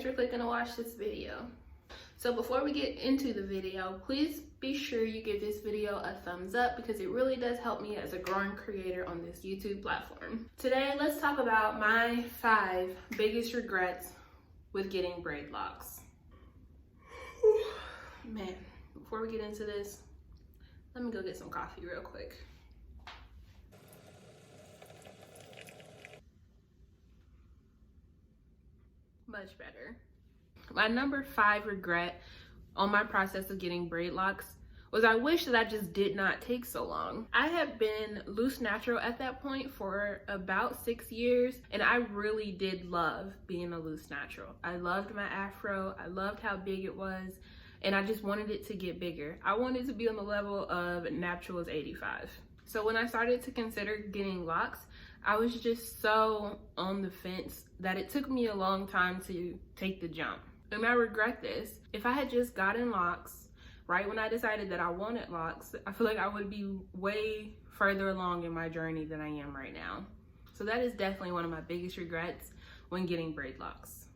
for clicking to watch this video. So before we get into the video, please be sure you give this video a thumbs up because it really does help me as a growing creator on this YouTube platform. Today, let's talk about my 5 biggest regrets with getting braid locks. Man, before we get into this, let me go get some coffee real quick. Much better. My number 5 regret on my process of getting braid locks was I wish that I just did not take so long. I had been loose natural at that point for about 6 years, and I really did love being a loose natural. I loved my afro, I loved how big it was, and I just wanted it to get bigger. I wanted to be on the level of Naturals 85. So when I started to consider getting locks, I was just so on the fence that it took me a long time to take the jump. And I regret this. If I had just gotten locks right when I decided that I wanted locks, I feel like I would be way further along in my journey than I am right now. So that is definitely one of my biggest regrets when getting braid locks.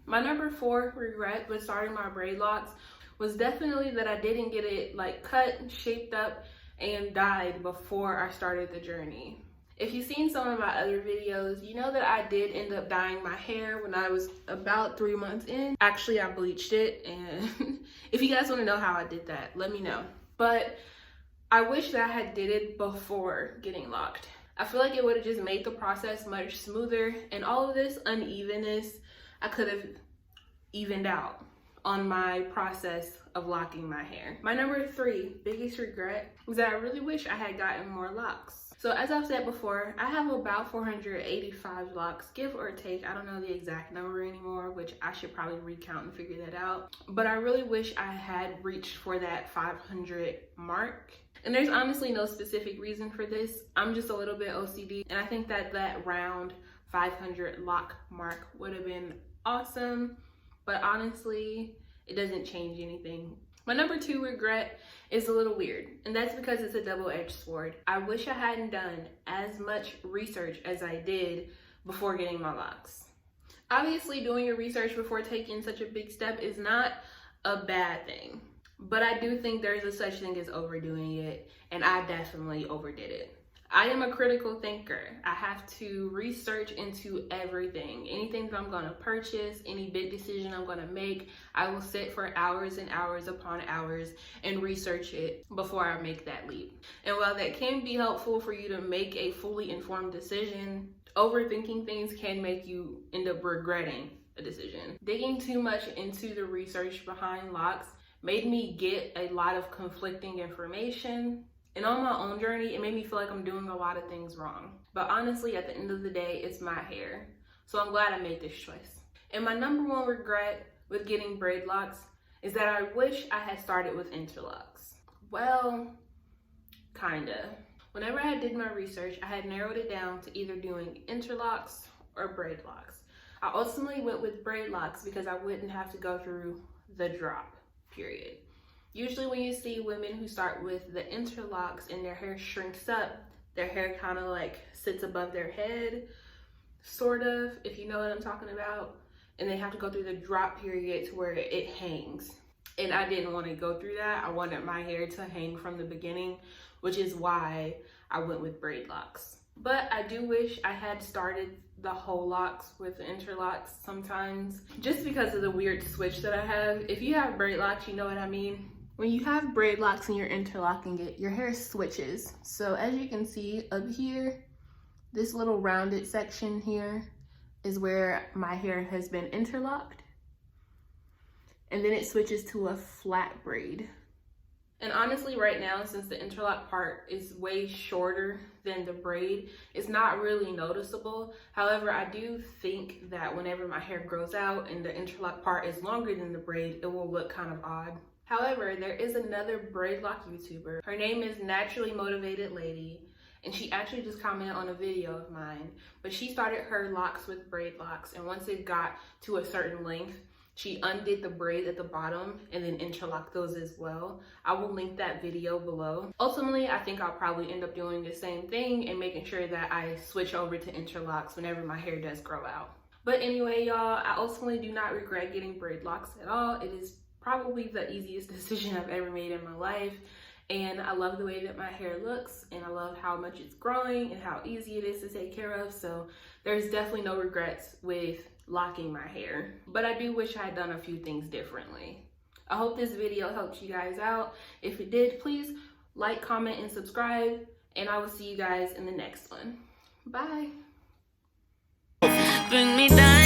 My number 4 regret with starting my braid locks was definitely that I didn't get it like cut, shaped up, and dyed before I started the journey. If you've seen some of my other videos, you know that I did end up dyeing my hair when I was about 3 months in. Actually, I bleached it, and if you guys want to know how I did that, let me know. But I wish that I had did it before getting locked. I feel like it would have just made the process much smoother, and all of this unevenness I could have evened out on my process of locking my hair. My number 3 biggest regret was that I really wish I had gotten more locks. So as I've said before, I have about 485 locks, give or take. I don't know the exact number anymore, which I should probably recount and figure that out. But I really wish I had reached for that 500 mark. And there's honestly no specific reason for this. I'm just a little bit OCD, and I think that that round 500 lock mark would have been awesome. But honestly, it doesn't change anything. My number 2 regret is a little weird, and that's because it's a double-edged sword. I wish I hadn't done as much research as I did before getting my locks. Obviously, doing your research before taking such a big step is not a bad thing, but I do think there's a such thing as overdoing it, and I definitely overdid it. I am a critical thinker. I have to research into everything. Anything that I'm gonna purchase, any big decision I'm gonna make, I will sit for hours and hours upon hours and research it before I make that leap. And while that can be helpful for you to make a fully informed decision, overthinking things can make you end up regretting a decision. Digging too much into the research behind locks made me get a lot of conflicting information. And on my own journey, it made me feel like I'm doing a lot of things wrong. But honestly, at the end of the day, it's my hair. So I'm glad I made this choice. And my number 1 regret with getting braid locks is that I wish I had started with interlocks. Well, kinda. Whenever I did my research, I had narrowed it down to either doing interlocks or braid locks. I ultimately went with braid locks because I wouldn't have to go through the drop period. Usually when you see women who start with the interlocks and their hair shrinks up, their hair kind of like sits above their head, sort of, if you know what I'm talking about, and they have to go through the drop period to where it hangs. And I didn't want to go through that. I wanted my hair to hang from the beginning, which is why I went with braid locks. But I do wish I had started the whole locks with the interlocks sometimes, just because of the weird switch that I have. If you have braid locks, you know what I mean. When you have braid locks and you're interlocking it, your hair switches. So as you can see up here, this little rounded section here is where my hair has been interlocked. And then it switches to a flat braid. And honestly, right now, since the interlock part is way shorter than the braid, it's not really noticeable. However, I do think that whenever my hair grows out and the interlock part is longer than the braid, it will look kind of odd. However, there is another braid lock YouTuber. Her name is Naturally Motivated Lady, and she actually just commented on a video of mine. But she started her locks with braid locks, and once it got to a certain length, She undid the braid at the bottom and then interlocked those as well. I will link that video below. Ultimately, I think I'll probably end up doing the same thing and making sure that I switch over to interlocks whenever my hair does grow out. But anyway, y'all, I ultimately do not regret getting braid locks at all. It is probably the easiest decision I've ever made in my life. And I love the way that my hair looks, and I love how much it's growing and how easy it is to take care of. So there's definitely no regrets with locking my hair. But I do wish I had done a few things differently. I hope this video helped you guys out. If it did, please like, comment, and subscribe. And I will see you guys in the next one. Bye. Bring me down.